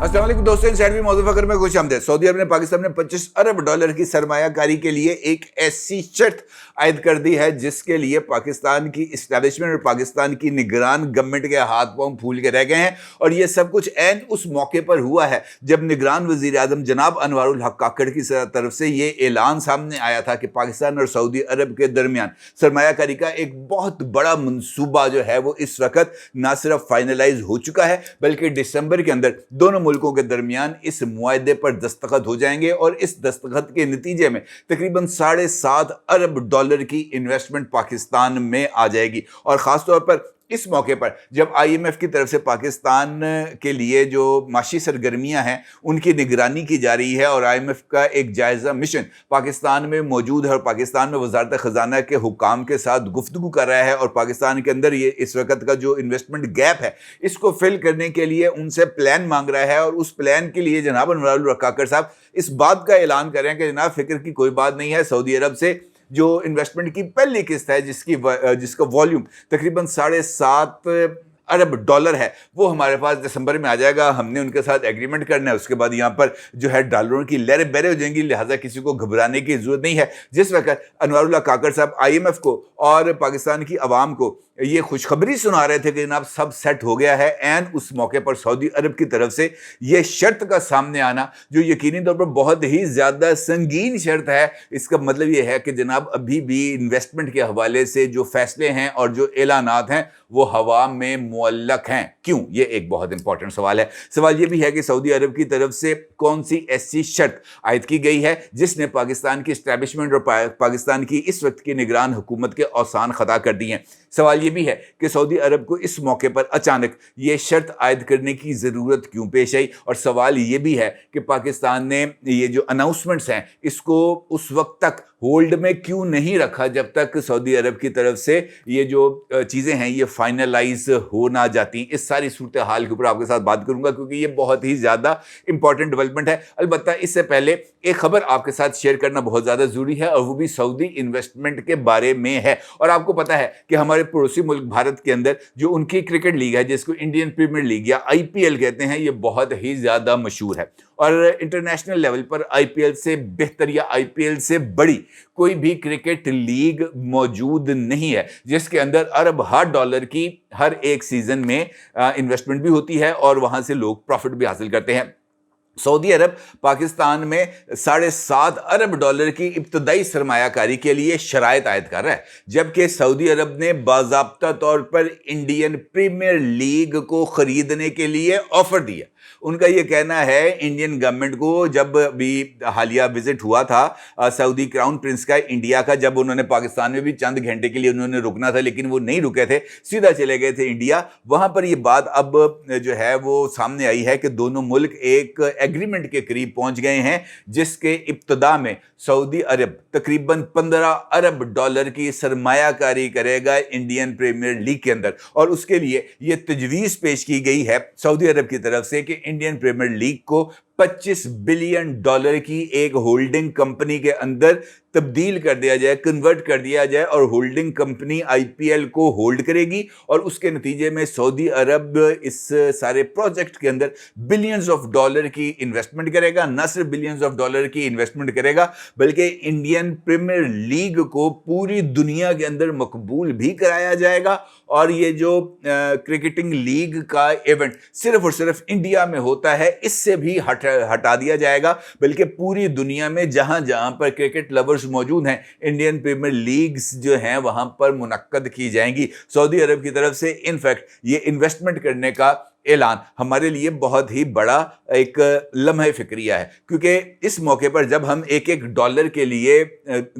अस्सलाम वालेकुम दोस्तों, इनसाइड मौजूद फकर में खुश आमदीद। सऊदी अरब ने पाकिस्तान में 25 अरब डॉलर की सरमायाकारी के लिए एक ऐसी शर्त आयद कर दी है जिसके लिए पाकिस्तान की इस्टेब्लिशमेंट और पाकिस्तान की निगरान गवर्नमेंट के हाथ पांव फूल के रह गए हैं। और ये सब कुछ ऐन उस मौके पर हुआ है जब निगरान वजीर आजम जनाब अनवारुल हक काकड़ की तरफ से ये ऐलान सामने आया था कि पाकिस्तान और सऊदी अरब के दरमियान सरमायाकारी का एक बहुत बड़ा मनसूबा जो है वो इस वक्त ना सिर्फ फाइनलाइज हो चुका है बल्कि दिसंबर के अंदर दोनों मुल्कों के दरमियान इस मुआहदे पर दस्तखत हो जाएंगे और इस दस्तखत के नतीजे में तकरीबन 7.5 अरब डॉलर की इन्वेस्टमेंट पाकिस्तान में आ जाएगी। और ख़ासतौर पर इस मौके पर जब IMF की तरफ से पाकिस्तान के लिए जो माशी सरगर्मियां हैं उनकी निगरानी की जा रही है और IMF का एक जायज़ा मिशन पाकिस्तान में मौजूद है और पाकिस्तान में वजारत ख़जाना के हुकाम के साथ गुफ्तगू कर रहा है और पाकिस्तान के अंदर ये इस वक्त का जो इन्वेस्टमेंट गैप है इसको फिल करने के लिए उनसे प्लान मांग रहा है। और उस प्लान के लिए जनाब अनवारुल हक काकड़ साहब इस बात का ऐलान कर रहे हैं कि जनाब फिक्र की कोई बात नहीं है, सऊदी अरब से जो इन्वेस्टमेंट की पहली किस्त है जिसका वॉल्यूम तकरीबन 7.5 अरब डॉलर है वो हमारे पास दिसंबर में आ जाएगा। हमने उनके साथ एग्रीमेंट करना है, उसके बाद यहाँ पर जो है डॉलरों की लहरें बहरें हो जाएंगी, लिहाजा किसी को घबराने की जरूरत नहीं है। जिस वक्त अनवारुल हक काकड़ साहब IMF को और पाकिस्तान की आवाम को ये खुशखबरी सुना रहे थे कि जनाब सब सेट हो गया है, एंड उस मौके पर सऊदी अरब की तरफ से ये शर्त का सामने आना जो यकीनी तौर पर बहुत ही ज़्यादा संगीन शर्त है। इसका मतलब ये है कि जनाब अभी भी इन्वेस्टमेंट के हवाले से जो फैसले हैं और जो ऐलानात हैं वो हवा में मुअल्लक हैं। क्यों? ये एक बहुत इंपॉर्टेंट सवाल है। सवाल ये भी है कि सऊदी अरब की तरफ से कौन सी ऐसी शर्त आयद की गई है जिसने पाकिस्तान की इस्टेब्लिशमेंट और पाकिस्तान की इस वक्त की निगरान हुकूमत के औसान खता कर दी हैं। सवाल ये भी है कि सऊदी अरब को इस मौके पर अचानक ये शर्त आयद करने की ज़रूरत क्यों पेश आई। और सवाल ये भी है कि पाकिस्तान ने ये जो अनाउंसमेंट्स हैं इसको उस वक्त तक होल्ड में क्यों नहीं रखा जब तक सऊदी अरब की तरफ से ये जो चीज़ें हैं ये फाइनलाइज हो ना जाती। इस सारी सूरत हाल के ऊपर आपके साथ बात करूंगा क्योंकि ये बहुत ही ज़्यादा इंपॉर्टेंट डेवलपमेंट है। अलबत्ता इससे पहले एक खबर आपके साथ शेयर करना बहुत ज़्यादा ज़रूरी है और वो भी सऊदी इन्वेस्टमेंट के बारे में है। और आपको पता है कि हमारे पड़ोसी मुल्क भारत के अंदर जो उनकी क्रिकेट लीग है जिसको इंडियन प्रीमियर लीग या IPL कहते हैं ये बहुत ही ज़्यादा मशहूर है और इंटरनेशनल लेवल पर IPL से बेहतर या IPL से बड़ी कोई भी क्रिकेट लीग मौजूद नहीं है जिसके अंदर अरब हर डॉलर की हर एक सीजन में इन्वेस्टमेंट भी होती है और वहां से लोग प्रॉफिट भी हासिल करते हैं। सऊदी अरब पाकिस्तान में 7.5 अरब डॉलर की इब्तदाई सरमायाकारी के लिए शराइत आयद कर रहा है, जबकि सऊदी अरब ने बाज़ाब्ता तौर पर इंडियन प्रीमियर लीग को खरीदने के लिए ऑफर दिया। उनका ये कहना है इंडियन गवर्नमेंट को, जब भी हालिया विजिट हुआ था सऊदी क्राउन प्रिंस का इंडिया का, जब उन्होंने पाकिस्तान में भी चंद घंटे के लिए उन्होंने रुकना था लेकिन वो नहीं रुके थे, सीधा चले गए थे इंडिया। वहां पर ये बात अब जो है वो सामने आई है कि दोनों मुल्क एक एग्रीमेंट के करीब पहुंच गए हैं जिसके इब्तदा में सऊदी अरब तकरीबन 15 अरब डॉलर की सरमायाकारी करेगा इंडियन प्रीमियर लीग के अंदर। और उसके लिए ये तजवीज़ पेश की गई है सऊदी अरब की तरफ से कि इंडियन प्रीमियर लीग को 25 बिलियन डॉलर की एक होल्डिंग कंपनी के अंदर तब्दील कर दिया जाए, कन्वर्ट कर दिया जाए और होल्डिंग कंपनी IPL को होल्ड करेगी और उसके नतीजे में सऊदी अरब इस सारे प्रोजेक्ट के अंदर बिलियंस ऑफ डॉलर की इन्वेस्टमेंट करेगा। न सिर्फ बिलियंस ऑफ डॉलर की इन्वेस्टमेंट करेगा बल्कि इंडियन प्रीमियर लीग को पूरी दुनिया के अंदर मकबूल भी कराया जाएगा। और ये जो क्रिकेटिंग लीग का इवेंट सिर्फ और सिर्फ इंडिया में होता है इससे भी हटा दिया जाएगा, बल्कि पूरी दुनिया में जहां जहां पर क्रिकेट लवर्स मौजूद हैं इंडियन प्रीमियर लीग्स जो हैं वहां पर मुनक्कद की जाएंगी। सऊदी अरब की तरफ से इनफैक्ट ये इन्वेस्टमेंट करने का ऐलान हमारे लिए बहुत ही बड़ा एक लम्हे फिक्रिया है, क्योंकि इस मौके पर जब हम एक एक डॉलर के लिए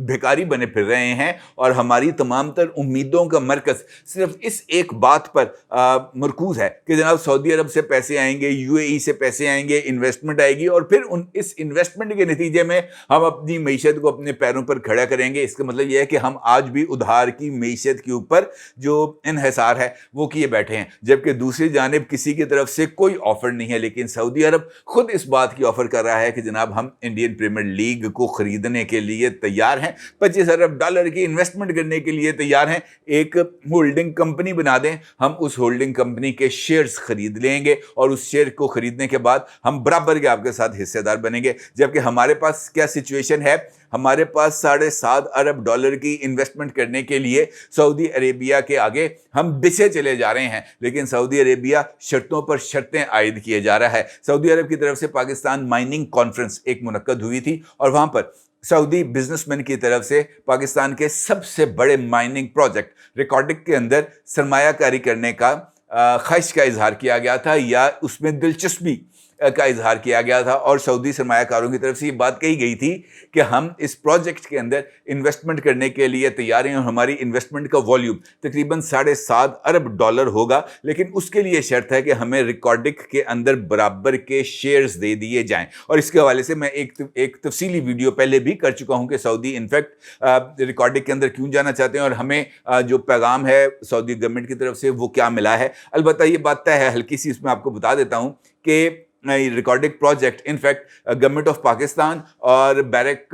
भिखारी बने फिर रहे हैं और हमारी तमाम तर उम्मीदों का मरकज़ सिर्फ इस एक बात पर मरकूज़ है कि जनाब सऊदी अरब से पैसे आएंगे, UAE से पैसे आएंगे, इन्वेस्टमेंट आएगी और फिर इस इन्वेस्टमेंट के नतीजे में हम अपनी मीशत को अपने पैरों पर खड़ा करेंगे। इसका मतलब यह है कि हम आज भी उधार की मीशत के ऊपर जो इन्हिसार है वो किए बैठे हैं, जबकि दूसरी जानिब किसी की तरफ से कोई ऑफर नहीं है, लेकिन सऊदी अरब खुद इस बात की ऑफर कर रहा है कि जनाब हम इंडियन प्रीमियर लीग को खरीदने के लिए तैयार हैं, $25 अरब की इन्वेस्टमेंट करने के लिए तैयार हैं, एक होल्डिंग कंपनी बना दें, हम उस होल्डिंग कंपनी के शेयर्स खरीद लेंगे और उस शेयर को खरीदने के बाद हम बराबर के आपके साथ हिस्सेदार बनेंगे। जबकि हमारे पास क्या सिचुएशन है, हमारे पास $7.5 अरब की इन्वेस्टमेंट करने के लिए सऊदी अरेबिया के आगे हम बिछे चले जा रहे हैं, लेकिन सऊदी अरेबिया शर्तों पर शर्तें आयद किए जा रहा है। सऊदी अरब की तरफ से पाकिस्तान माइनिंग कॉन्फ्रेंस एक मुनक्कद हुई थी और वहां पर सऊदी बिजनेसमैन की तरफ से पाकिस्तान के सबसे बड़े माइनिंग प्रोजेक्ट रिकॉर्डिंग के अंदर सरमायाकारी करने का ख्वाहिश का इजहार किया गया था या उसमें दिलचस्पी का इजहार किया गया था और सऊदी सरमायाकारों की तरफ से ये बात कही गई थी कि हम इस प्रोजेक्ट के अंदर इन्वेस्टमेंट करने के लिए तैयार हैं और हमारी इन्वेस्टमेंट का वॉल्यूम तकरीबन $7.5 अरब होगा, लेकिन उसके लिए शर्त है कि हमें रिकॉर्डिंग के अंदर बराबर के शेयर्स दे दिए जाएं। और इसके हवाले से मैं एक तफसीली वीडियो पहले भी कर चुका हूं कि सऊदी इनफैक्ट रिकॉर्डिंग के अंदर क्यों जाना चाहते हैं और हमें जो पैगाम है सऊदी गवर्नमेंट की तरफ से वो क्या मिला है। अलबत्ता ये बात तय है, हल्की सी इसमें आपको बता देता हूं कि recording project in fact government of Pakistan और बैरक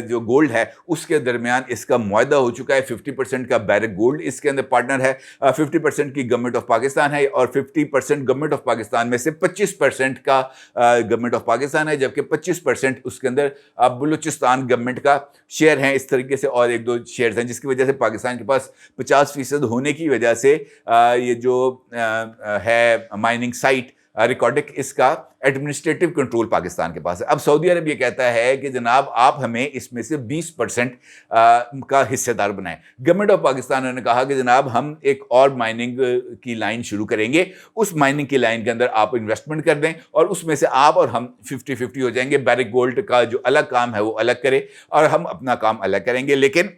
जो गोल्ड है उसके दरमियान इसका मुआहदा हो चुका है। 50% का बैरक गोल्ड इसके अंदर पार्टनर है, 50% की गवर्नमेंट ऑफ पाकिस्तान है और 50% गवर्नमेंट ऑफ पाकिस्तान में से 25% का गवर्नमेंट ऑफ पाकिस्तान है, जबकि 25% उसके अंदर बलूचिस्तान गवर्नमेंट का शेयर है। इस तरीके से और एक दो शेयर्स हैं जिसकी वजह से पाकिस्तान के पास 50% होने की वजह से ये जो है माइनिंग साइट रिकॉर्डिंग इसका एडमिनिस्ट्रेटिव कंट्रोल पाकिस्तान के पास है। अब सऊदी अरब ये कहता है कि जनाब आप हमें इसमें से 20% का हिस्सेदार बनाएं। गवर्नमेंट ऑफ पाकिस्तान ने कहा कि जनाब हम एक और माइनिंग की लाइन शुरू करेंगे, उस माइनिंग की लाइन के अंदर आप इन्वेस्टमेंट कर दें और उसमें से आप और हम 50-50 हो जाएंगे। बैरिक गोल्ड का जो अलग काम है वो अलग करे और हम अपना काम अलग करेंगे। लेकिन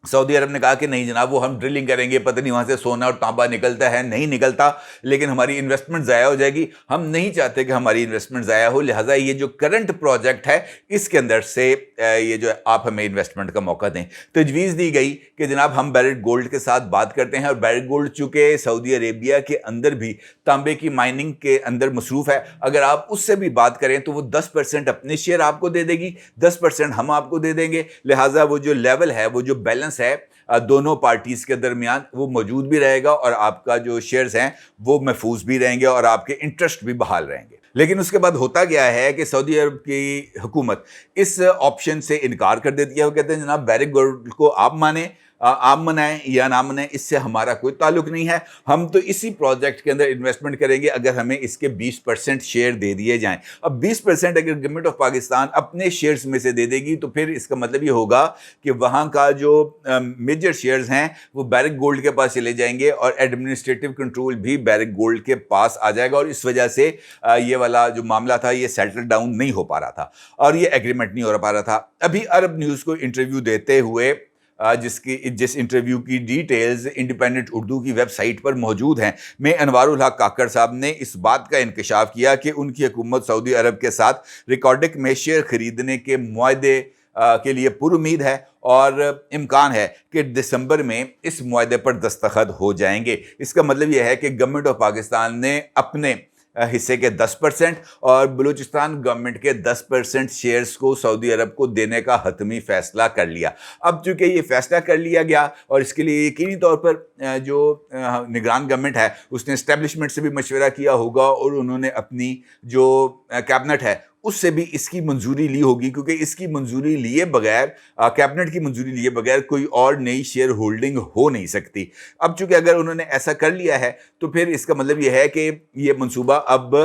सऊदी अरब ने कहा कि नहीं जनाब वो हम ड्रिलिंग करेंगे, पता नहीं वहाँ से सोना और तांबा निकलता है नहीं निकलता, लेकिन हमारी इन्वेस्टमेंट ज़ाया हो जाएगी। हम नहीं चाहते कि हमारी इन्वेस्टमेंट ज़ाया हो, लिहाजा ये जो करंट प्रोजेक्ट है इसके अंदर से ये जो आप हमें इन्वेस्टमेंट का मौका दें। तजवीज़ दी गई कि जनाब हम बैरिक गोल्ड के साथ बात करते हैं और बैरिक गोल्ड चूँकि सऊदी अरेबिया के अंदर भी तांबे की माइनिंग के अंदर मसरूफ़ है, अगर आप उससे भी बात करें तो वो 10% अपने शेयर आपको दे देगी, 10% हम आपको दे देंगे। लिहाजा वो जो लेवल है, वो जो बैलेंस है दोनों पार्टीज के दरमियान वो मौजूद भी रहेगा और आपका जो शेयर्स हैं वो महफूज भी रहेंगे और आपके इंटरेस्ट भी बहाल रहेंगे। लेकिन उसके बाद होता गया है कि सऊदी अरब की हुकूमत इस ऑप्शन से इनकार कर देती है। वो कहते हैं जनाब बैरिक गोल्ड को आप माने, आप मनाएं या ना मनाएं, इससे हमारा कोई ताल्लुक नहीं है, हम तो इसी प्रोजेक्ट के अंदर इन्वेस्टमेंट करेंगे अगर हमें इसके 20% शेयर दे दिए जाएं। अब 20% अगर गवर्नमेंट ऑफ पाकिस्तान अपने शेयर्स में से दे देगी तो फिर इसका मतलब ये होगा कि वहाँ का जो मेजर शेयर्स हैं वो बैरिक गोल्ड के पास चले जाएंगे और एडमिनिस्ट्रेटिव कंट्रोल भी बैरिक गोल्ड के पास आ जाएगा और इस वजह से ये वाला जो मामला था ये सेटल डाउन नहीं हो पा रहा था और ये एग्रीमेंट नहीं हो पा रहा था। अभी अरब न्यूज़ को इंटरव्यू देते हुए जिस इंटरव्यू की डिटेल्स इंडिपेंडेंट उर्दू की वेबसाइट पर मौजूद हैं, में अनवारुल हक काकड़ साहब ने इस बात का इंकशाफ किया कि उनकी हुकूमत सऊदी अरब के साथ रिकॉर्डिंग में शेयर खरीदने के मुआहदे के लिए पुरुमीद है और इम्कान है कि दिसंबर में इस मुआहदे पर दस्तखत हो जाएंगे। इसका मतलब यह है कि गवर्नमेंट ऑफ पाकिस्तान ने अपने हिस्से के 10% और बलूचिस्तान गवर्नमेंट के 10% शेयर्स को सऊदी अरब को देने का हतमी फैसला कर लिया। अब चूंकि ये फैसला कर लिया गया और इसके लिए यकीनी तौर पर जो निगरान गवर्नमेंट है उसने एस्टेब्लिशमेंट से भी मशवरा किया होगा और उन्होंने अपनी जो कैबिनेट है उससे भी इसकी मंजूरी ली होगी, क्योंकि इसकी मंजूरी लिए बगैर, कैबिनेट की मंजूरी लिए बगैर कोई और नई शेयर होल्डिंग हो नहीं सकती। अब चूंकि अगर उन्होंने ऐसा कर लिया है तो फिर इसका मतलब यह है कि ये मंसूबा अब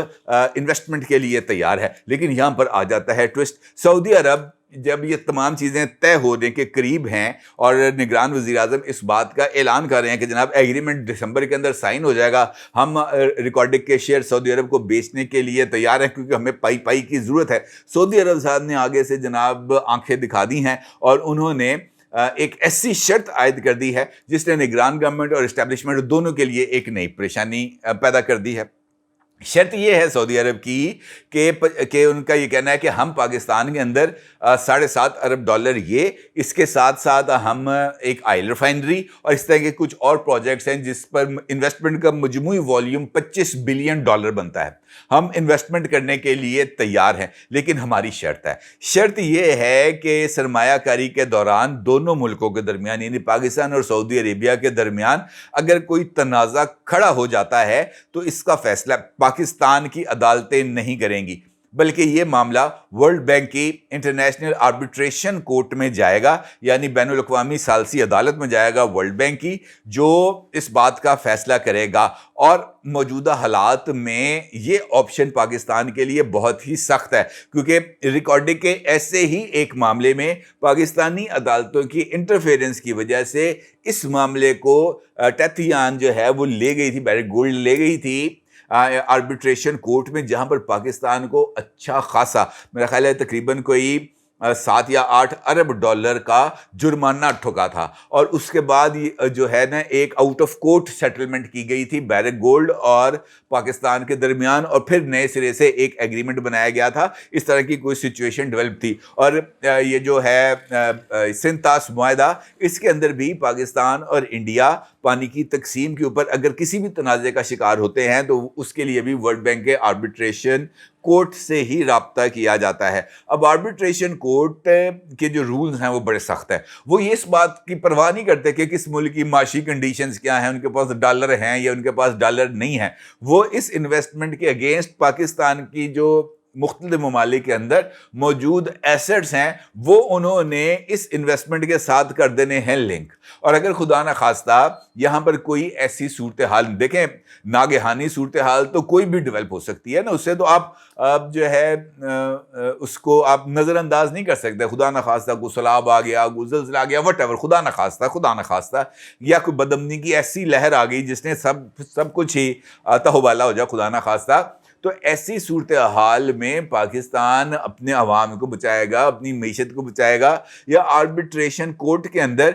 इन्वेस्टमेंट के लिए तैयार है। लेकिन यहाँ पर आ जाता है ट्विस्ट। सऊदी अरब जब ये तमाम चीज़ें तय होने के करीब हैं और निगरान वज़ीर-ए-आज़म इस बात का ऐलान कर रहे हैं कि जनाब एग्रीमेंट दिसंबर के अंदर साइन हो जाएगा, हम रिकॉर्डिंग के शेयर सऊदी अरब को बेचने के लिए तैयार हैं क्योंकि हमें पाई की ज़रूरत है। सऊदी अरब साहब ने आगे से जनाब आंखें दिखा दी हैं और उन्होंने एक ऐसी शर्त आयद कर दी है जिसने निगरान गवर्नमेंट और इस्टेब्लिशमेंट दोनों के लिए एक नई परेशानी पैदा कर दी है। شرط یہ ہے سعودی عرب کی کہ ان کا یہ کہنا ہے کہ ہم پاکستان کے اندر $7.5 ارب یہ اس کے ساتھ ساتھ ہم ایک آئل ریفائنری اور اس طرح کے کچھ اور پروجیکٹس ہیں جس پر انویسٹمنٹ کا مجموعی والیوم $25 بلین بنتا ہے. ہم انویسٹمنٹ کرنے کے لیے تیار ہیں، لیکن ہماری شرط یہ ہے کہ سرمایہ کاری کے دوران دونوں ملکوں کے درمیان یعنی پاکستان اور سعودی عربیہ کے درمیان اگر کوئی تنازع کھڑا ہو جاتا ہے تو اس کا فیصلہ پاکستان کی عدالتیں نہیں کریں گی، بلکہ یہ معاملہ ورلڈ بینک کی انٹرنیشنل آربیٹریشن کورٹ میں جائے گا، یعنی بین الاقوامی ثالثی عدالت میں جائے گا ورلڈ بینک کی، جو اس بات کا فیصلہ کرے گا. اور موجودہ حالات میں یہ آپشن پاکستان کے لیے بہت ہی سخت ہے، کیونکہ ریکارڈنگ کے ایسے ہی ایک معاملے میں پاکستانی عدالتوں کی انٹرفیرنس کی وجہ سے اس معاملے کو ٹیتھیان جو ہے وہ لے گئی تھی، بیرک گولڈ لے گئی تھی آربیٹریشن کورٹ میں، جہاں پر پاکستان کو اچھا خاصا میرا خیال ہے تقریباً کوئی $7 یا $8 ارب کا جرمانہ ٹھکا تھا. اور اس کے بعد جو ہے نا ایک آؤٹ آف کورٹ سیٹلمنٹ کی گئی تھی بیرک گولڈ اور پاکستان کے درمیان، اور پھر نئے سرے سے ایک ایگریمنٹ بنایا گیا تھا. اس طرح کی کوئی سچویشن ڈیولپ تھی. اور یہ جو ہے سنتاس معاہدہ، اس کے اندر بھی پاکستان اور انڈیا پانی کی تقسیم کے اوپر اگر کسی بھی تنازع کا شکار ہوتے ہیں تو اس کے لیے بھی ورلڈ بینک کے آربیٹریشن کورٹ سے ہی رابطہ کیا جاتا ہے. اب آربیٹریشن کورٹ کے جو رولز ہیں وہ بڑے سخت ہیں. وہ یہ اس بات کی پرواہ نہیں کرتے کہ کس ملک کی معاشی کنڈیشنز کیا ہیں، ان کے پاس ڈالر ہیں یا ان کے پاس ڈالر نہیں ہیں. وہ اس انویسٹمنٹ کے اگینسٹ پاکستان کی جو مختلف ممالک کے اندر موجود ایسٹس ہیں وہ انہوں نے اس انویسٹمنٹ کے ساتھ کر دینے ہیں لنک. اور اگر خدا نہ خواستہ یہاں پر کوئی ایسی صورتحال، دیکھیں ناگہانی صورتحال تو کوئی بھی ڈیولپ ہو سکتی ہے نا، اس سے تو آپ جو ہے اس کو آپ نظر انداز نہیں کر سکتے. خدا نہ خواستہ کوئی سیلاب آ گیا، کوئی زلزلہ آ گیا، وٹ ایور، خدا نہ خواستہ یا کوئی بدامنی کی ایسی لہر آ گئی جس نے سب کچھ ہی تہوبالا ہو جائے، خدا نہ خواستہ. تو ایسی صورتحال میں پاکستان اپنے عوام کو بچائے گا، اپنی معیشت کو بچائے گا، یا آربیٹریشن کورٹ کے اندر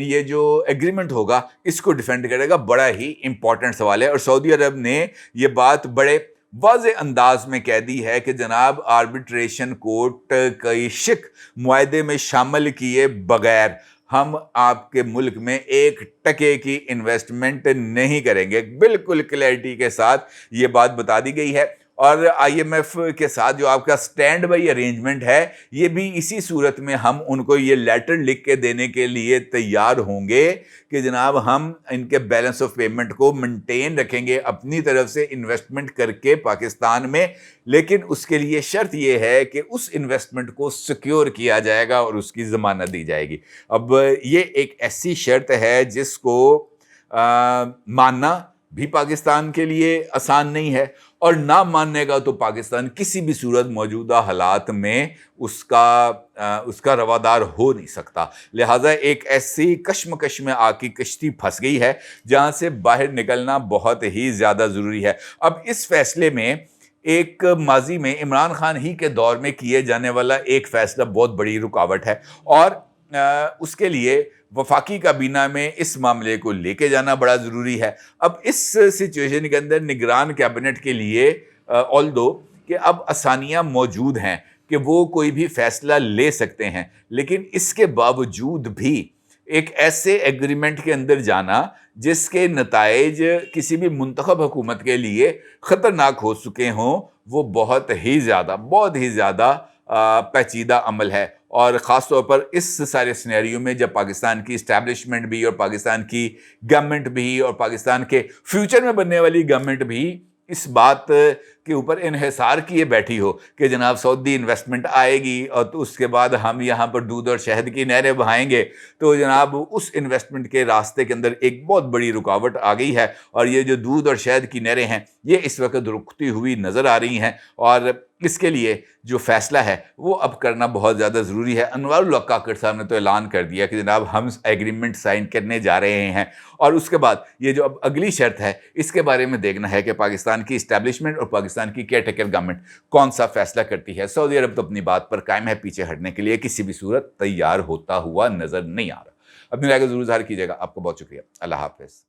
یہ جو ایگریمنٹ ہوگا اس کو ڈیفینڈ کرے گا. بڑا ہی امپورٹنٹ سوال ہے. اور سعودی عرب نے یہ بات بڑے واضح انداز میں کہہ دی ہے کہ جناب آربیٹریشن کورٹ کی شک معاہدے میں شامل کیے بغیر ہم آپ کے ملک میں $1 کی انویسٹمنٹ نہیں کریں گے. بالکل کلیئرٹی کے ساتھ یہ بات بتا دی گئی ہے. اور آئی ایم ایف کے ساتھ جو آپ کا سٹینڈ بائی ارینجمنٹ ہے، یہ بھی اسی صورت میں ہم ان کو یہ لیٹر لکھ کے دینے کے لیے تیار ہوں گے کہ جناب ہم ان کے بیلنس آف پیمنٹ کو مینٹین رکھیں گے اپنی طرف سے انویسٹمنٹ کر کے پاکستان میں، لیکن اس کے لیے شرط یہ ہے کہ اس انویسٹمنٹ کو سیکیور کیا جائے گا اور اس کی ضمانت دی جائے گی. اب یہ ایک ایسی شرط ہے جس کو ماننا بھی پاکستان کے لیے آسان نہیں ہے، اور نہ ماننے کا تو پاکستان کسی بھی صورت موجودہ حالات میں اس کا روادار ہو نہیں سکتا. لہٰذا ایک ایسی کشمکش میں آ کی کشتی پھنس گئی ہے جہاں سے باہر نکلنا بہت ہی زیادہ ضروری ہے. اب اس فیصلے میں ایک ماضی میں عمران خان ہی کے دور میں کیے جانے والا ایک فیصلہ بہت بڑی رکاوٹ ہے، اور اس کے لیے وفاقی کابینہ میں اس معاملے کو لے کے جانا بڑا ضروری ہے. اب اس سچویشن کے اندر نگران کیبنٹ کے لیے آلدو کہ اب آسانیاں موجود ہیں کہ وہ کوئی بھی فیصلہ لے سکتے ہیں، لیکن اس کے باوجود بھی ایک ایسے ایگریمنٹ کے اندر جانا جس کے نتائج کسی بھی منتخب حکومت کے لیے خطرناک ہو چکے ہوں، وہ بہت ہی زیادہ پیچیدہ عمل ہے. اور خاص طور پر اس سارے سینیریو میں جب پاکستان کی اسٹیبلشمنٹ بھی اور پاکستان کی گورنمنٹ بھی اور پاکستان کے فیوچر میں بننے والی گورنمنٹ بھی اس بات کے اوپر انحصار کیے بیٹھی ہو کہ جناب سعودی انویسٹمنٹ آئے گی اور تو اس کے بعد ہم یہاں پر دودھ اور شہد کی نہریں بہائیں گے، تو جناب اس انویسٹمنٹ کے راستے کے اندر ایک بہت بڑی رکاوٹ آ گئی ہے. اور یہ جو دودھ اور شہد کی نہریں ہیں یہ اس وقت رکتی ہوئی نظر آ رہی ہیں، اور اس کے لیے جو فیصلہ ہے وہ اب کرنا بہت زیادہ ضروری ہے. انوار الحق کاکڑ صاحب نے تو اعلان کر دیا کہ جناب ہم ایگریمنٹ سائن کرنے جا رہے ہیں، اور اس کے بعد یہ جو اب اگلی شرط ہے اس کے بارے میں دیکھنا ہے کہ پاکستان کی اسٹیبلشمنٹ اور پاکستان کی کیئر ٹیکر گورنمنٹ کون سا فیصلہ کرتی ہے. سعودی عرب تو اپنی بات پر قائم ہے، پیچھے ہٹنے کے لیے کسی بھی صورت تیار ہوتا ہوا نظر نہیں آ رہا. اپنی رائے کو ضرور ظاہر کیجیے گا. آپ کو بہت شکریہ. اللہ حافظ.